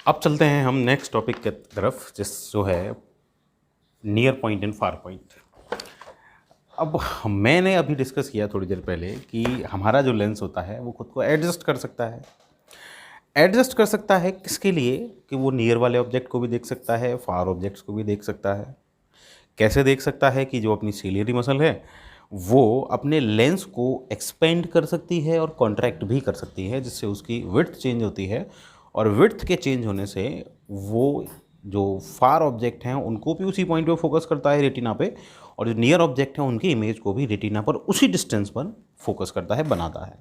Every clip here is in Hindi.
अब चलते हैं हम नेक्स्ट टॉपिक की तरफ, जो है near point and far point. अब मैंने अभी डिस्कस किया थोड़ी देर पहले कि हमारा जो लेंस होता है वो खुद को एडजस्ट कर सकता है। एडजस्ट कर सकता है किसके लिए? कि वो नियर वाले ऑब्जेक्ट को भी देख सकता है, फार ऑब्जेक्ट्स को भी देख सकता है। कैसे देख सकता है? कि जो अपनी सिलियरी मसल है वो अपने लेंस को एक्सपेंड कर सकती है और कॉन्ट्रैक्ट भी कर सकती है, जिससे उसकी विड्थ चेंज होती है, और विड्थ के चेंज होने से वो जो फार ऑब्जेक्ट हैं उनको भी उसी पॉइंट पे फोकस करता है, रेटिना पे, और जो नियर ऑब्जेक्ट हैं उनकी इमेज को भी रेटिना पर उसी डिस्टेंस पर फोकस करता है, बनाता है।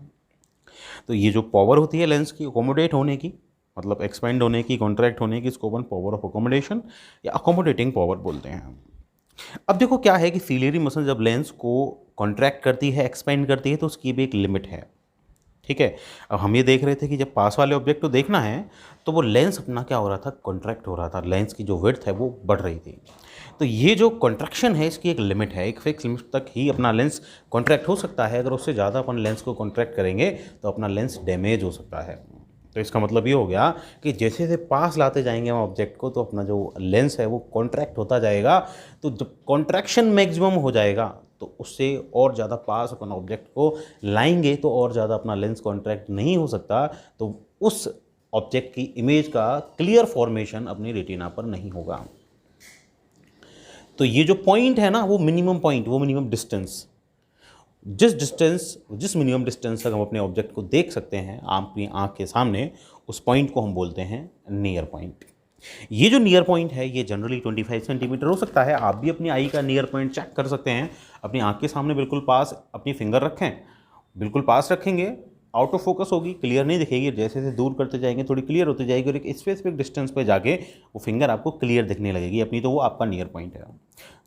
तो ये जो पावर होती है लेंस की अकोमोडेट होने की, मतलब एक्सपेंड होने की, कॉन्ट्रैक्ट होने की, इसको अपन पावर ऑफ अकोमोडेशन या अकोमोडेटिंग पावर बोलते हैं। अब देखो क्या है कि सिलियरी मसल जब लेंस को कॉन्ट्रैक्ट करती है, एक्सपेंड करती है, तो उसकी भी एक लिमिट है। ठीक है। अब हम ये देख रहे थे कि जब पास वाले ऑब्जेक्ट को देखना है तो वो लेंस अपना क्या हो रहा था, कॉन्ट्रैक्ट हो रहा था, लेंस की जो विड्थ है वो बढ़ रही थी। तो ये जो कॉन्ट्रैक्शन है इसकी एक लिमिट है, एक फिक्स लिमिट तक ही अपना लेंस कॉन्ट्रैक्ट हो सकता है। अगर उससे ज़्यादा अपन लेंस को कॉन्ट्रैक्ट करेंगे तो अपना लेंस डैमेज हो सकता है। तो इसका मतलब ये हो गया कि जैसे जैसे पास लाते जाएंगे हम ऑब्जेक्ट को, तो अपना जो लेंस है वो कॉन्ट्रैक्ट होता जाएगा। तो जब कॉन्ट्रैक्शन मैक्सिमम हो जाएगा तो उससे और ज़्यादा पास अपन ऑब्जेक्ट को लाएंगे तो और ज़्यादा अपना लेंस कॉन्ट्रैक्ट नहीं हो सकता, तो उस ऑब्जेक्ट की इमेज का क्लियर फॉर्मेशन अपनी रेटिना पर नहीं होगा। तो ये जो पॉइंट है ना, वो मिनिमम पॉइंट, वो मिनिमम डिस्टेंस, जिस मिनिमम डिस्टेंस तक हम अपने ऑब्जेक्ट को देख सकते हैं अपनी आँख के सामने, उस पॉइंट को हम बोलते हैं नियर पॉइंट। ये जो नियर पॉइंट है ये जनरली 25 सेंटीमीटर हो सकता है। आप भी अपनी आई का नियर पॉइंट चेक कर सकते हैं। अपनी आँख के सामने बिल्कुल पास अपनी फिंगर रखें, बिल्कुल पास रखेंगे, आउट ऑफ फोकस होगी, क्लियर नहीं दिखेगी। जैसे जैसे दूर करते जाएंगे थोड़ी क्लियर होती जाएगी, और एक स्पेसिफिक डिस्टेंस पे जाके वो फिंगर आपको क्लियर दिखने लगेगी अपनी, तो वो आपका नियर पॉइंट है।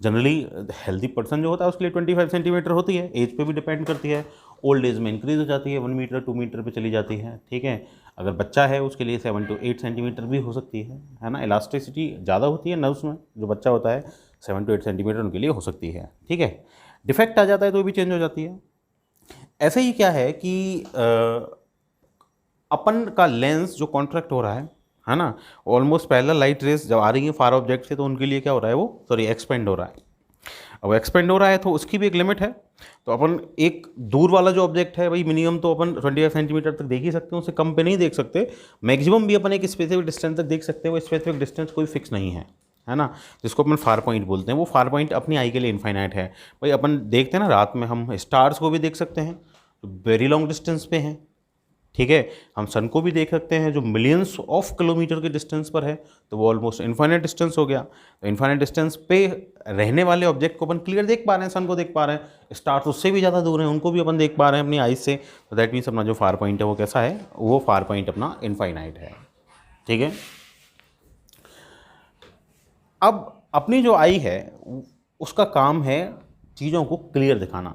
जनरली हेल्दी पर्सन जो होता है उसके लिए 25 सेंटीमीटर होती है। एज पे भी डिपेंड करती है, ओल्ड एज में इंक्रीज हो जाती है, 1 मीटर 2 मीटर पे चली जाती है। ठीक है। अगर बच्चा है उसके लिए 7 to 8 सेंटीमीटर भी हो सकती है ना। इलास्टिसिटी ज़्यादा होती है नर्व्स में, जो बच्चा होता है 7 to 8 सेंटीमीटर उनके लिए हो सकती है। ठीक है। डिफेक्ट आ जाता है तो भी चेंज हो जाती है। ऐसे ही क्या है कि अपन का लेंस जो कॉन्ट्रैक्ट हो रहा है ना, ऑलमोस्ट पैरेलल लाइट रेस जब आ रही है फार ऑब्जेक्ट से, तो उनके लिए क्या हो रहा है, वो सॉरी एक्सपेंड हो रहा है। अब एक्सपेंड हो रहा है तो उसकी भी एक लिमिट है। तो अपन एक दूर वाला जो ऑब्जेक्ट है भाई, मिनिमम तो अपन 25 सेंटीमीटर तक देख ही सकते हैं, उससे कम पे नहीं देख सकते। मैक्सिमम भी अपन एक स्पेसिफिक डिस्टेंस तक देख सकते हैं। वो स्पेसिफिक डिस्टेंस कोई फिक्स नहीं है ना, जिसको अपन फार पॉइंट बोलते हैं। वो फार पॉइंट अपनी आई के लिए इनफाइनाइट है। भाई अपन देखते हैं ना रात में, हम स्टार्स को भी देख सकते हैं जो वेरी लॉन्ग डिस्टेंस पे हैं। ठीक है। हम सन को भी देख सकते हैं जो मिलियंस ऑफ किलोमीटर के डिस्टेंस पर है, तो वो ऑलमोस्ट इन्फाइनाइट डिस्टेंस हो गया। तो इन्फाइनाइट डिस्टेंस पे रहने वाले ऑब्जेक्ट को अपन क्लियर देख पा रहे हैं, सन को देख पा रहे हैं, स्टार्स उससे भी ज़्यादा दूर हैं उनको भी अपन देख पा रहे हैं अपनी आइज से। तो दैट मीन्स अपना जो फार पॉइंट है वो कैसा है, वो फार पॉइंट अपना इनफाइनाइट है। ठीक है। अब अपनी जो आई है उसका काम है चीज़ों को क्लियर दिखाना,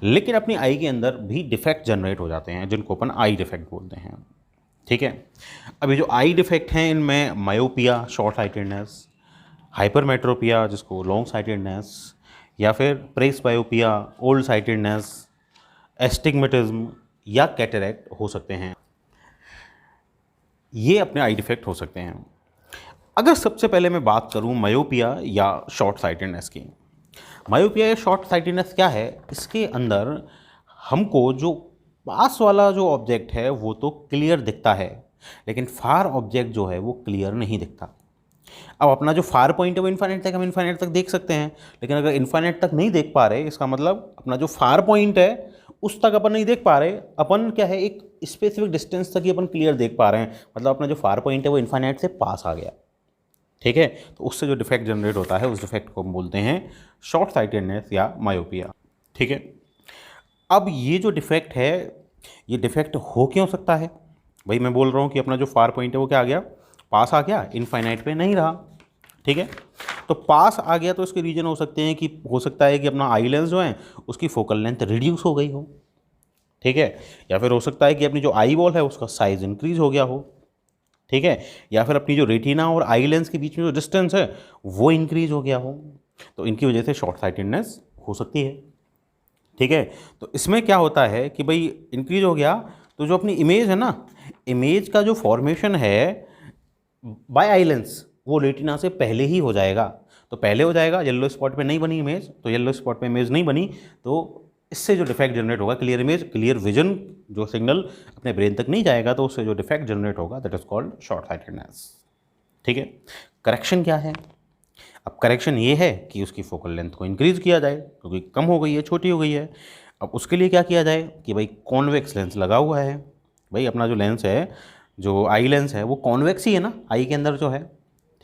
लेकिन अपनी आई के अंदर भी डिफेक्ट जनरेट हो जाते हैं जिनको अपन आई डिफेक्ट बोलते हैं। ठीक है। अभी जो आई डिफेक्ट हैं इनमें मायोपिया, शॉर्ट साइटेडनेस, हाइपरमेट्रोपिया जिसको लॉन्ग साइटेडनेस, या फिर प्रेस बायोपिया, ओल्ड साइटेडनेस, एस्टिग्मेटिज्म या कैटरेक्ट हो सकते हैं। ये अपने आई डिफेक्ट हो सकते हैं। अगर सबसे पहले मैं बात करूं मायोपिया या शॉर्ट साइटेडनेस की, मायोपिया या शॉर्ट साइटेडनेस क्या है, इसके अंदर हमको जो पास वाला जो ऑब्जेक्ट है वो तो क्लियर दिखता है, लेकिन फार ऑब्जेक्ट जो है वो क्लियर नहीं दिखता। अब अपना जो फार पॉइंट है वो इन्फाइनाइट तक, हम इन्फाइनाइट तक देख सकते हैं, लेकिन अगर इन्फाइनाइट तक नहीं देख पा रहे, इसका मतलब अपना जो फार पॉइंट है उस तक अपन नहीं देख पा रहे, अपन क्या है एक स्पेसिफिक डिस्टेंस तक ही अपन क्लियर देख पा रहे हैं। मतलब अपना जो फार पॉइंट है वो इन्फाइनाइट से पास आ गया। ठीक है। तो उससे जो डिफेक्ट जनरेट होता है उस डिफेक्ट को हम बोलते हैं शॉर्ट साइटेडनेस या मायोपिया। ठीक है। अब ये जो डिफेक्ट है, ये डिफेक्ट हो क्यों सकता है? भाई मैं बोल रहा हूँ कि अपना जो फार पॉइंट है वो क्या आ गया, पास आ गया, इनफाइनाइट पे नहीं रहा। ठीक है। तो पास आ गया तो इसके रीजन हो सकते हैं कि हो सकता है कि अपना आई लेंस जो है उसकी फोकल लेंथ रिड्यूस हो गई हो। ठीक है। या फिर हो सकता है कि अपनी जो आई बॉल है उसका साइज इंक्रीज हो गया हो। ठीक है। या फिर अपनी जो रेटिना और आई लेंस के बीच में जो डिस्टेंस है वो इंक्रीज हो गया हो, तो इनकी वजह से शॉर्ट साइटेडनेस हो सकती है। ठीक है। तो इसमें क्या होता है कि भाई इंक्रीज हो गया तो जो अपनी इमेज है ना, इमेज का जो फॉर्मेशन है बाय आई लेंस वो रेटिना से पहले ही हो जाएगा। तो पहले हो जाएगा, येलो स्पॉट पे नहीं बनी इमेज, तो येलो स्पॉट पे इमेज नहीं बनी, तो इससे जो डिफेक्ट जनरेट होगा, क्लियर इमेज, क्लियर विजन, जो सिग्नल अपने ब्रेन तक नहीं जाएगा, तो उससे जो डिफेक्ट जनरेट होगा that is called short sightedness. ठीक है। करेक्शन क्या है? अब करेक्शन ये है कि उसकी फोकल लेंथ को इंक्रीज किया जाए, क्योंकि कम हो गई है, छोटी हो गई है। अब उसके लिए क्या किया जाए कि भाई कॉन्वेक्स लेंस लगा हुआ है। भाई अपना जो लेंस है, जो आई लेंस है, वो कॉन्वेक्स ही है ना, आई के अंदर जो है।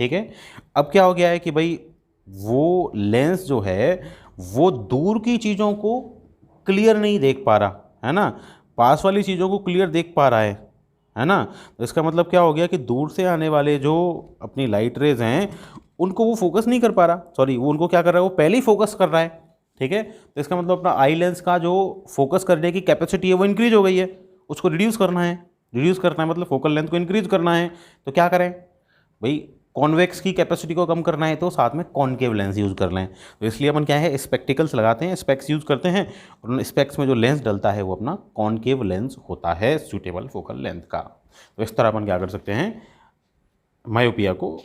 ठीक है। अब क्या हो गया है कि भाई वो लेंस जो है वो दूर की चीज़ों को क्लियर नहीं देख पा रहा है ना, पास वाली चीज़ों को क्लियर देख पा रहा है ना। तो इसका मतलब क्या हो गया कि दूर से आने वाले जो अपनी लाइट रेज हैं उनको वो फोकस नहीं कर पा रहा, सॉरी वो उनको क्या कर रहा है, वो पहले ही फोकस कर रहा है। ठीक है। तो इसका मतलब अपना आई लेंस का जो फोकस करने की कैपेसिटी है वो इंक्रीज हो गई है, उसको रिड्यूस करना है। रिड्यूस करना है मतलब फोकल लेंथ को इंक्रीज करना है, तो क्या करें भाई, कॉन्वेक्स की कैपेसिटी को कम करना है तो साथ में कॉनकेव लेंस यूज़ कर लें। तो इसलिए अपन क्या है, स्पेक्टिकल्स लगाते हैं, स्पेक्स यूज़ करते हैं, और उन स्पेक्स में जो लेंस डलता है वो अपना कॉनकेव लेंस होता है सूटेबल फोकल लेंथ का। तो इस तरह अपन क्या कर सकते हैं, मायोपिया को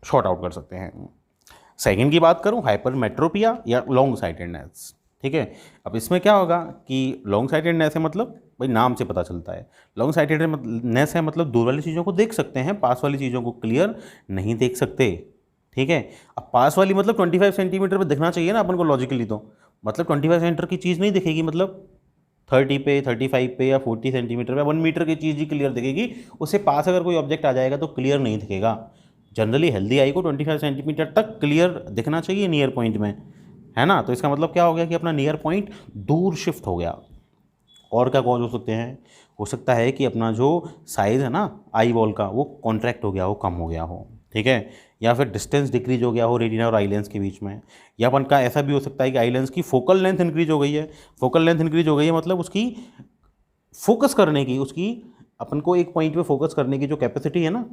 शॉर्ट आउट कर सकते हैं। सेकंड की बात करूं, हाइपरमेट्रोपिया या लॉन्ग साइटेडनेस। ठीक है। अब इसमें क्या होगा कि लॉन्ग साइटेडनेस है मतलब भाई नाम से पता चलता है, लॉन्ग साइटेडनेस है मतलब दूर वाली चीज़ों को देख सकते हैं, पास वाली चीज़ों को क्लियर नहीं देख सकते। ठीक है। अब पास वाली मतलब 25 सेंटीमीटर पर दिखना चाहिए ना अपन को लॉजिकली, तो मतलब 25 सेंटीमीटर की चीज़ नहीं दिखेगी, मतलब 30 पे, 35 पे या 40 सेंटीमीटर पे 1 मीटर की चीज़ ही क्लियर दिखेगी। उससे पास अगर कोई ऑब्जेक्ट आ जाएगा तो क्लियर नहीं दिखेगा। जनरली हेल्दी आई को 25 सेंटीमीटर तक क्लियर दिखना चाहिए नियर पॉइंट में, है ना। तो इसका मतलब क्या हो गया कि अपना नियर पॉइंट दूर शिफ्ट हो गया। और क्या कॉज हो सकते हैं, हो सकता है कि अपना जो साइज़ है ना आई बॉल का वो कॉन्ट्रैक्ट हो गया हो, कम हो गया हो। ठीक है। या फिर डिस्टेंस डिक्रीज हो गया हो रेटिना और आई लेंस के बीच में। या अपन का ऐसा भी हो सकता है कि आई लेंस की फोकल लेंथ इंक्रीज हो गई है। फोकल लेंथ इंक्रीज हो गई है मतलब उसकी फोकस करने की, उसकी अपन को एक पॉइंट पे फोकस करने की जो कैपेसिटी है ना,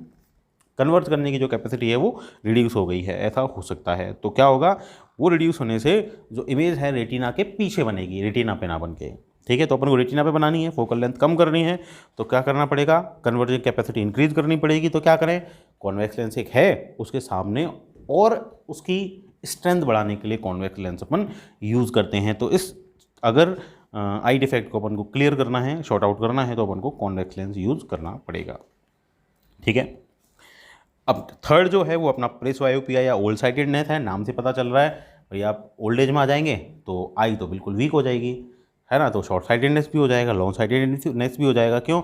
कन्वर्ट करने की जो कैपेसिटी है वो रिड्यूस हो गई है, ऐसा हो सकता है। तो क्या होगा, वो रिड्यूस होने से जो इमेज है रेटिना के पीछे बनेगी, रेटिना पे ना बन के। ठीक है। तो अपन को रेटिना पे बनानी है, फोकल लेंथ कम करनी है, तो क्या करना पड़ेगा, कन्वर्जन कैपेसिटी इंक्रीज करनी पड़ेगी। तो क्या करें, कॉन्वेक्स लेंस एक है उसके सामने, और उसकी स्ट्रेंथ बढ़ाने के लिए कॉन्वेक्स लेंस अपन यूज़ करते हैं। तो इस अगर आई डिफेक्ट को अपन को क्लियर करना है, शॉर्ट आउट करना है, तो अपन को कॉन्वेक्स लेंस यूज़ करना पड़ेगा। ठीक है। अब थर्ड जो है वो अपना प्रेसबायोपिया या ओल्ड साइटेडनेस है, नाम से पता चल रहा है भाई आप ओल्ड एज में आ जाएंगे तो आई तो बिल्कुल वीक हो जाएगी, है ना। तो शॉर्ट साइटेडनेस भी हो जाएगा, लॉन्ग साइटेडनेस भी हो जाएगा। क्यों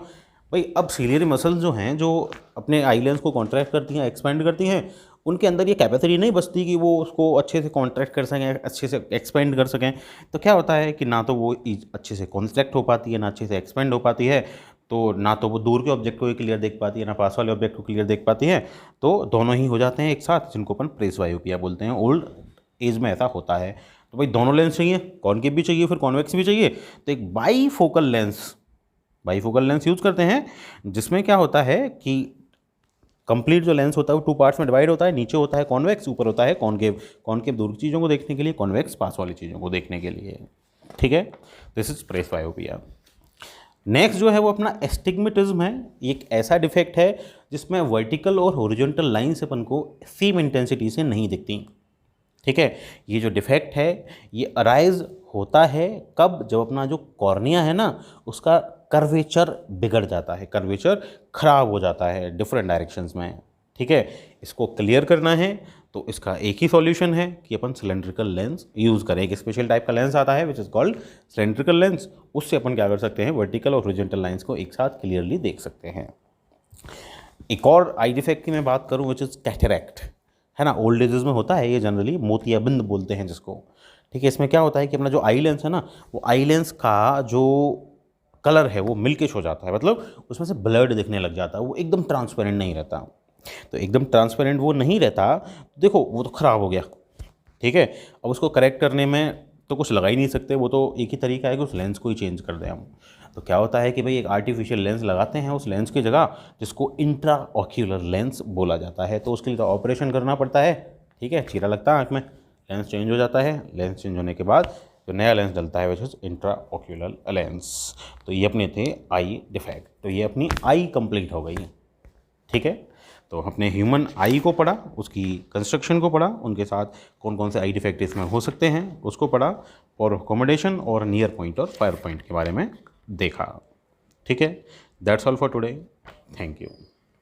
भाई, अब सीलियरी मसल्स जो हैं जो अपने आई लेंस को कॉन्ट्रैक्ट करती हैं, एक्सपेंड करती हैं, उनके अंदर ये कैपेसिटी नहीं बचती कि वो उसको अच्छे से कॉन्ट्रैक्ट कर सकें, अच्छे से एक्सपेंड कर सकें। तो क्या होता है कि ना तो वो अच्छे से कॉन्ट्रैक्ट हो पाती है, ना अच्छे से एक्सपेंड हो पाती है। तो ना तो वो दूर के ऑब्जेक्ट को क्लियर देख पाती है, ना पास वाले ऑब्जेक्ट को क्लियर देख पाती है। तो दोनों ही हो जाते हैं एक साथ, जिनको अपन प्रेसबायोपिया बोलते हैं। ओल्ड एज में ऐसा होता है। तो भाई दोनों लेंस चाहिए, कॉनकेव भी चाहिए, फिर कॉन्वेक्स भी चाहिए। तो एक बाईफोकल लेंस यूज़ करते हैं, जिसमें क्या होता है कि कंप्लीट जो लेंस होता है वो 2 पार्ट्स में डिवाइड होता है। नीचे होता है कॉन्वेक्स, ऊपर होता है कॉनकेव। कॉनकेव दूर की चीज़ों को देखने के लिए, कॉन्वेक्स पास वाली चीज़ों को देखने के लिए। ठीक है। This is presbyopia. नेक्स्ट जो है वो अपना एस्टिग्मेटिज्म है। एक ऐसा डिफेक्ट है जिसमें वर्टिकल और हॉरिजॉन्टल लाइन्स अपन को सेम इंटेंसिटी से नहीं दिखती। ठीक है। ये जो डिफेक्ट है ये अराइज होता है कब, जब अपना जो कॉर्निया है ना उसका कर्वेचर बिगड़ जाता है, कर्वेचर खराब हो जाता है डिफरेंट डायरेक्शंस में। ठीक है। इसको क्लियर करना है तो इसका एक ही सॉल्यूशन है कि अपन सिलेंड्रिकल लेंस यूज़ करें। एक स्पेशल टाइप का लेंस आता है which is called cylindrical lens. उससे अपन क्या कर सकते हैं, वर्टिकल और हॉरिजॉन्टल लाइंस को एक साथ क्लियरली देख सकते हैं। एक और आई डिफेक्ट की मैं बात करूँ विच इज़ कैटरैक्ट, है ना। ओल्ड एजेस में होता है ये, जनरली मोतियाबिंद बोलते हैं जिसको। ठीक है। इसमें क्या होता है कि अपना जो आई लेंस है ना, वो आई लेंस का जो कलर है वो मिल्किश हो जाता है, मतलब उसमें से ब्लड दिखने लग जाता है, वो एकदम ट्रांसपेरेंट नहीं रहता। तो एकदम ट्रांसपेरेंट वो नहीं रहता, देखो वो तो ख़राब हो गया। ठीक है। अब उसको करेक्ट करने में तो कुछ लगा ही नहीं सकते, वो तो एक ही तरीका है कि उस लेंस को ही चेंज कर दें हम। तो क्या होता है कि भाई एक आर्टिफिशियल लेंस लगाते हैं उस लेंस की जगह, जिसको इंट्रा ऑक्यूलर लेंस बोला जाता है। तो उसके लिए तो ऑपरेशन करना पड़ता है। ठीक है। चीरा लगता है आँख में, लेंस चेंज हो जाता है। लेंस चेंज होने के बाद जो नया लेंस डलता है which is intra ocular lens. तो ये अपने थे आई डिफेक्ट। तो ये अपनी आई कंप्लीट हो गई। ठीक है। तो हमने ह्यूमन आई को पढ़ा, उसकी कंस्ट्रक्शन को पढ़ा, उनके साथ कौन कौन से आई डिफेक्ट इसमें हो सकते हैं उसको पढ़ा, और अकोमोडेशन और नियर पॉइंट और फार पॉइंट के बारे में देखा। ठीक है, that's all for today, thank you.